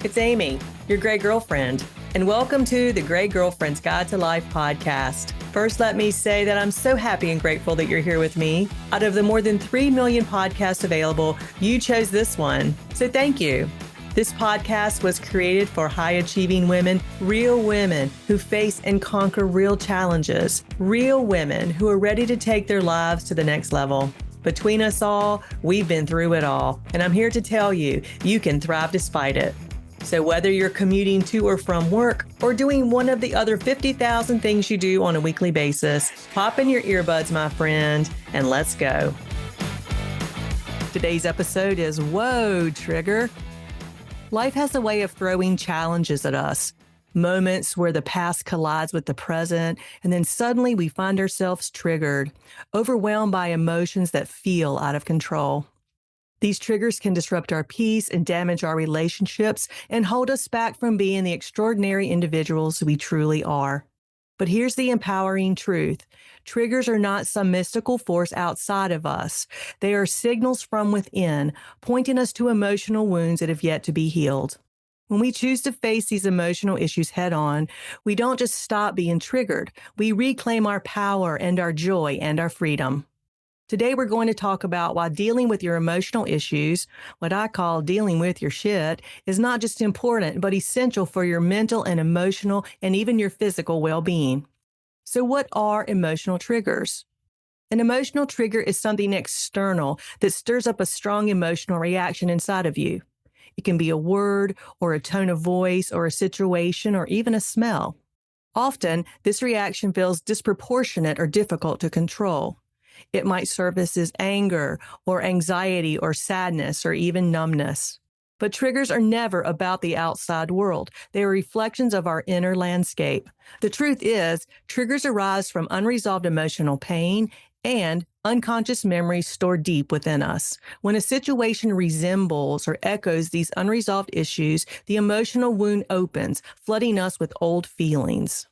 It's Amy, your Gray Girlfriend, and welcome to the Gray Girlfriend's Guide to Life podcast. First, let me say that I'm so happy and grateful that you're here with me. Out of the more than 3 million podcasts available, you chose this one, so thank you. This podcast was created for high-achieving women, real women who face and conquer real challenges, real women who are ready to take their lives to the next level. Between us all, we've been through it all, and I'm here to tell you, you can thrive despite it. So whether you're commuting to or from work or doing one of the other 50,000 things you do on a weekly basis, pop in your earbuds, my friend, and let's go. Today's episode is Whoa, Trigger. Life has a way of throwing challenges at us, moments where the past collides with the present, and then suddenly we find ourselves triggered, overwhelmed by emotions that feel out of control. These triggers can disrupt our peace and damage our relationships and hold us back from being the extraordinary individuals we truly are. But here's the empowering truth. Triggers are not some mystical force outside of us. They are signals from within, pointing us to emotional wounds that have yet to be healed. When we choose to face these emotional issues head on, we don't just stop being triggered. We reclaim our power and our joy and our freedom. Today, we're going to talk about why dealing with your emotional issues, what I call dealing with your shit, is not just important, but essential for your mental and emotional and even your physical well-being. So what are emotional triggers? An emotional trigger is something external that stirs up a strong emotional reaction inside of you. It can be a word or a tone of voice or a situation or even a smell. Often, this reaction feels disproportionate or difficult to control. It might surface as anger or anxiety or sadness or even numbness. But triggers are never about the outside world. They are reflections of our inner landscape. The truth is, triggers arise from unresolved emotional pain and unconscious memories stored deep within us. When a situation resembles or echoes these unresolved issues, the emotional wound opens, flooding us with old feelings.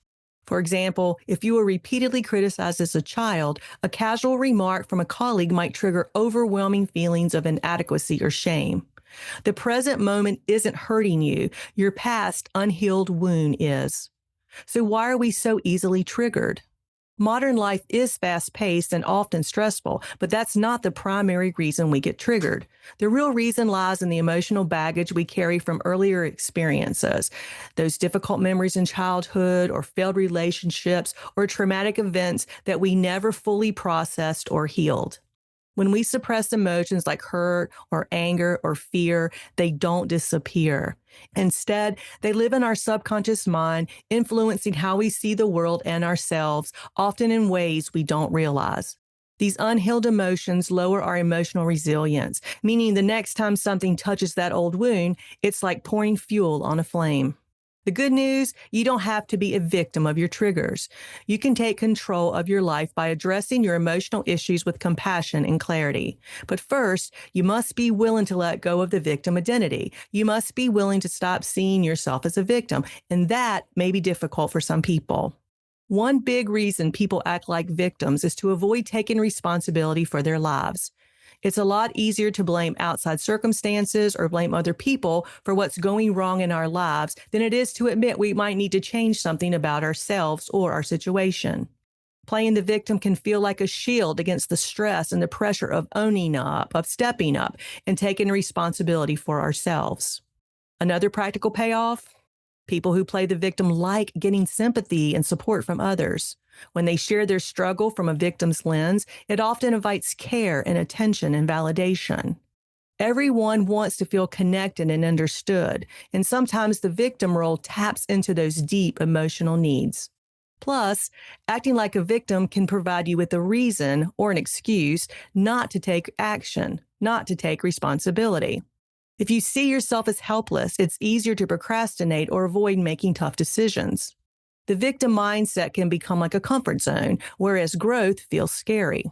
For example, if you were repeatedly criticized as a child, a casual remark from a colleague might trigger overwhelming feelings of inadequacy or shame. The present moment isn't hurting you. Your past unhealed wound is. So why are we so easily triggered? Modern life is fast-paced and often stressful, but that's not the primary reason we get triggered. The real reason lies in the emotional baggage we carry from earlier experiences, those difficult memories in childhood or failed relationships or traumatic events that we never fully processed or healed. When we suppress emotions like hurt or anger or fear, they don't disappear. Instead, they live in our subconscious mind, influencing how we see the world and ourselves, often in ways we don't realize. These unhealed emotions lower our emotional resilience, meaning the next time something touches that old wound, it's like pouring fuel on a flame. The good news, you don't have to be a victim of your triggers. You can take control of your life by addressing your emotional issues with compassion and clarity. But first, you must be willing to let go of the victim identity. You must be willing to stop seeing yourself as a victim, and that may be difficult for some people. One big reason people act like victims is to avoid taking responsibility for their lives. It's a lot easier to blame outside circumstances or blame other people for what's going wrong in our lives than it is to admit we might need to change something about ourselves or our situation. Playing the victim can feel like a shield against the stress and the pressure of owning up, of stepping up, and taking responsibility for ourselves. Another practical payoff? People who play the victim like getting sympathy and support from others. When they share their struggle from a victim's lens, it often invites care and attention and validation. Everyone wants to feel connected and understood, and sometimes the victim role taps into those deep emotional needs. Plus, acting like a victim can provide you with a reason or an excuse not to take action, not to take responsibility. If you see yourself as helpless, it's easier to procrastinate or avoid making tough decisions. The victim mindset can become like a comfort zone, whereas growth feels scary.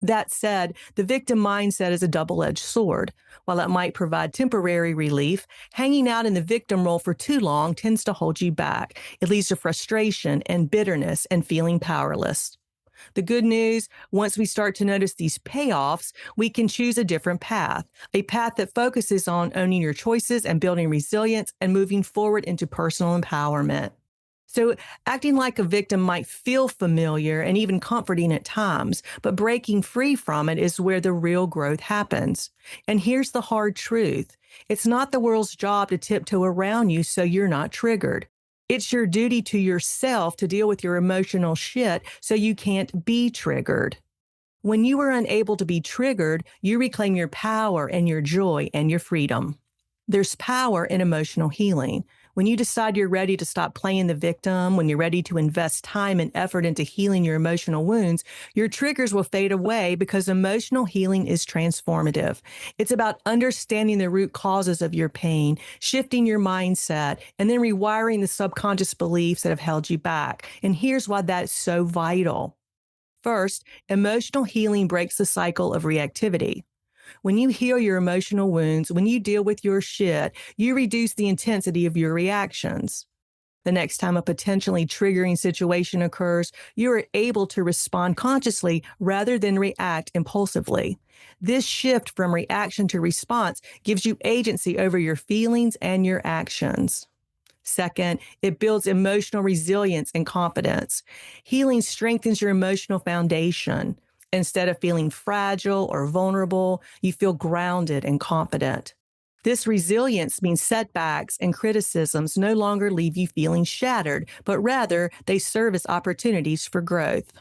That said, the victim mindset is a double-edged sword. While it might provide temporary relief, hanging out in the victim role for too long tends to hold you back. It leads to frustration and bitterness and feeling powerless. The good news, once we start to notice these payoffs, we can choose a different path, a path that focuses on owning your choices and building resilience and moving forward into personal empowerment. So, acting like a victim might feel familiar and even comforting at times, but breaking free from it is where the real growth happens. And here's the hard truth: it's not the world's job to tiptoe around you so you're not triggered. It's your duty to yourself to deal with your emotional shit so you can't be triggered. When you are unable to be triggered, you reclaim your power and your joy and your freedom. There's power in emotional healing. When you decide you're ready to stop playing the victim, when you're ready to invest time and effort into healing your emotional wounds, your triggers will fade away because emotional healing is transformative. It's about understanding the root causes of your pain, shifting your mindset, and then rewiring the subconscious beliefs that have held you back. And here's why that's so vital. First, emotional healing breaks the cycle of reactivity. When you heal your emotional wounds, when you deal with your shit, you reduce the intensity of your reactions. The next time a potentially triggering situation occurs, you are able to respond consciously rather than react impulsively. This shift from reaction to response gives you agency over your feelings and your actions. Second, it builds emotional resilience and confidence. Healing strengthens your emotional foundation. Instead of feeling fragile or vulnerable, you feel grounded and confident. This resilience means setbacks and criticisms no longer leave you feeling shattered, but rather they serve as opportunities for growth.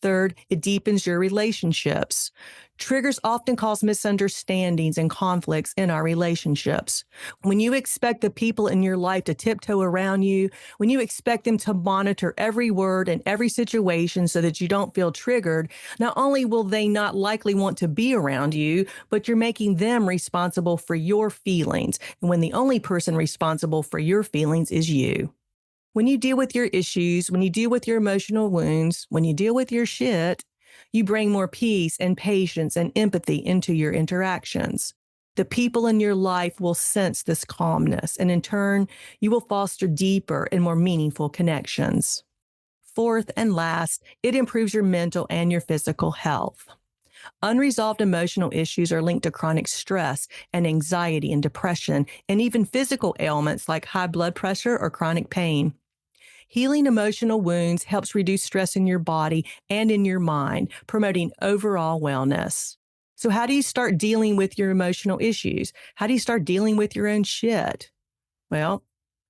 Third, it deepens your relationships. Triggers often cause misunderstandings and conflicts in our relationships. When you expect the people in your life to tiptoe around you, when you expect them to monitor every word and every situation so that you don't feel triggered, not only will they not likely want to be around you, but you're making them responsible for your feelings. And when the only person responsible for your feelings is you. When you deal with your issues, when you deal with your emotional wounds, when you deal with your shit, you bring more peace and patience and empathy into your interactions. The people in your life will sense this calmness, and in turn, you will foster deeper and more meaningful connections. Fourth and last, it improves your mental and your physical health. Unresolved emotional issues are linked to chronic stress and anxiety and depression, and even physical ailments like high blood pressure or chronic pain. Healing emotional wounds helps reduce stress in your body and in your mind, promoting overall wellness. So, how do you start dealing with your emotional issues? How do you start dealing with your own shit? Well,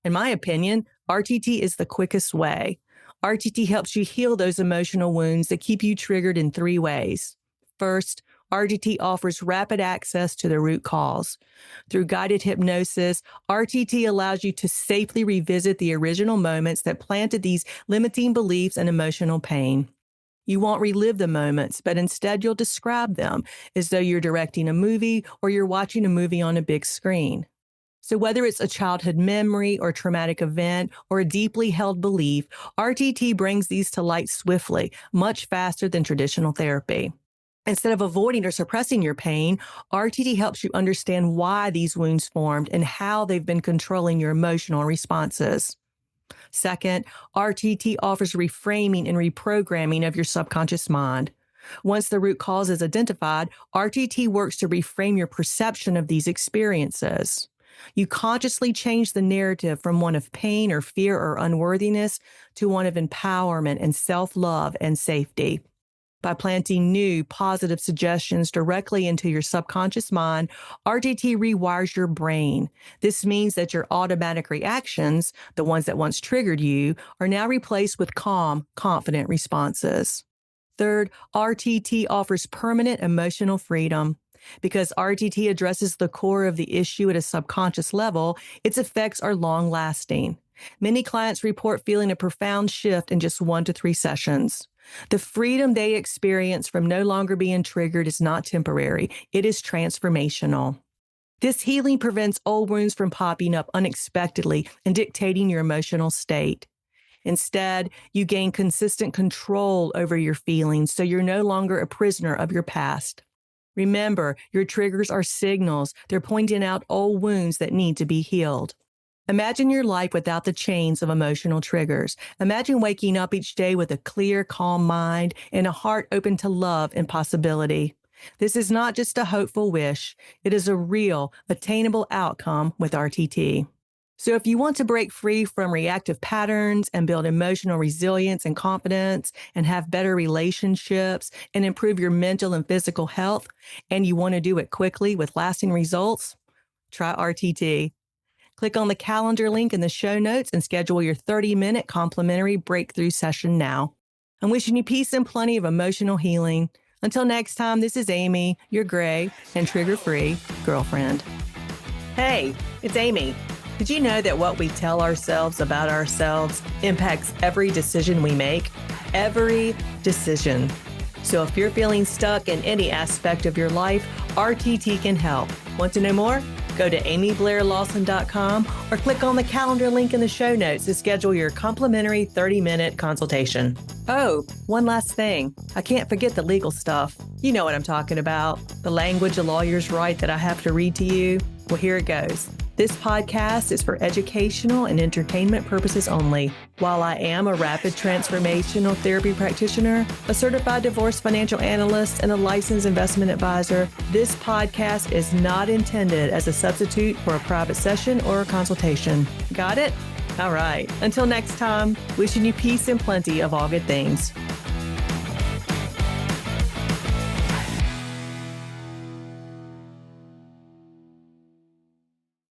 in my opinion, RTT is the quickest way. RTT helps you heal those emotional wounds that keep you triggered in three ways. First, RTT offers rapid access to the root cause. Through guided hypnosis, RTT allows you to safely revisit the original moments that planted these limiting beliefs and emotional pain. You won't relive the moments, but instead you'll describe them as though you're directing a movie or you're watching a movie on a big screen. So whether it's a childhood memory or traumatic event or a deeply held belief, RTT brings these to light swiftly, much faster than traditional therapy. Instead of avoiding or suppressing your pain, RTT helps you understand why these wounds formed and how they've been controlling your emotional responses. Second, RTT offers reframing and reprogramming of your subconscious mind. Once the root cause is identified, RTT works to reframe your perception of these experiences. You consciously change the narrative from one of pain or fear or unworthiness to one of empowerment and self-love and safety. By planting new, positive suggestions directly into your subconscious mind, RTT rewires your brain. This means that your automatic reactions, the ones that once triggered you, are now replaced with calm, confident responses. Third, RTT offers permanent emotional freedom. Because RTT addresses the core of the issue at a subconscious level, its effects are long lasting. Many clients report feeling a profound shift in just 1 to 3 sessions. The freedom they experience from no longer being triggered is not temporary, it is transformational. This healing prevents old wounds from popping up unexpectedly and dictating your emotional state. Instead, you gain consistent control over your feelings so you're no longer a prisoner of your past. Remember, your triggers are signals. They're pointing out old wounds that need to be healed. Imagine your life without the chains of emotional triggers. Imagine waking up each day with a clear, calm mind and a heart open to love and possibility. This is not just a hopeful wish. It is a real, attainable outcome with RTT. So if you want to break free from reactive patterns and build emotional resilience and confidence and have better relationships and improve your mental and physical health, and you want to do it quickly with lasting results, try RTT. Click on the calendar link in the show notes and schedule your 30-minute complimentary breakthrough session now. I'm wishing you peace and plenty of emotional healing. Until next time, this is Amy, your gray and trigger-free girlfriend. Hey, it's Amy. Did you know that what we tell ourselves about ourselves impacts every decision we make? Every decision. So if you're feeling stuck in any aspect of your life, RTT can help. Want to know more? Go to amyblairlawson.com or click on the calendar link in the show notes to schedule your complimentary 30-minute consultation. Oh, one last thing. I can't forget the legal stuff. You know what I'm talking about. The language a lawyers write that I have to read to you. Well, here it goes. This podcast is for educational and entertainment purposes only. While I am a rapid transformational therapy practitioner, a certified divorce financial analyst, and a licensed investment advisor, this podcast is not intended as a substitute for a private session or a consultation. Got it? All right. Until next time, wishing you peace and plenty of all good things.